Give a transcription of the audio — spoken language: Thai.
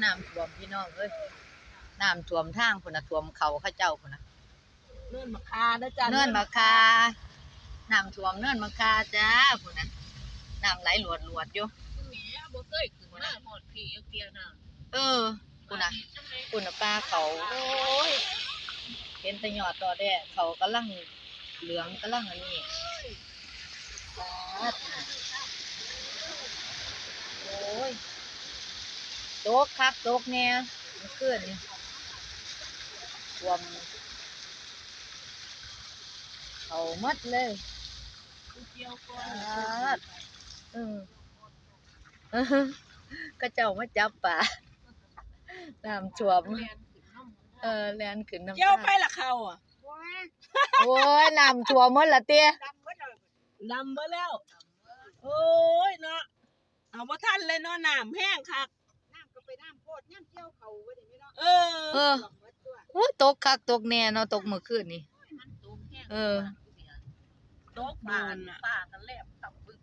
น้ำท่วมพี่น้องเอ้ยน้ำท่วมทางพุ่นน่ะท่วมเขาเจ้าพุ่นน่ะเนินมะคานะจ๊ะเนินมะคาน้ำท่วมเนินมะคาจ้าพุ่นน่ะน้ำไหลหลวดๆอยู่แหมบ่เคยขึ้นมาหอดพี่เกียน่ะพุ่นน่ะพุ่นน่ะปลาเขาโอ้ยเห็นแต่ยอดตอแดะเขากำลังเหลืองกำลังอันนี้ปาดน่ะโอ้ยตกคักตกแน่เมื่อคืนนี่ท่วมเขาหมดเลยเกี่ยวก่อน อืมก็เจ้ามาจับป่าน้ำท่วมแล่นขึ้นน้ำ เกี่ยวไปละเขาอ่ะ โอ้ยน้ำท่วมหมดละเตี้ยดำเบ่แล้วโอ้ยเนาะเอาบ่ทันเลยเนาะน้ำแห้งคักน้ำก็ไปน้ำโพดน้ำเกี่ยวเขาบ่ได้แม่เนาะโอ้ตกคักตกแน่เนาะตกเมื่อคืนนี่ตกบานป้ากันแลบตับบึก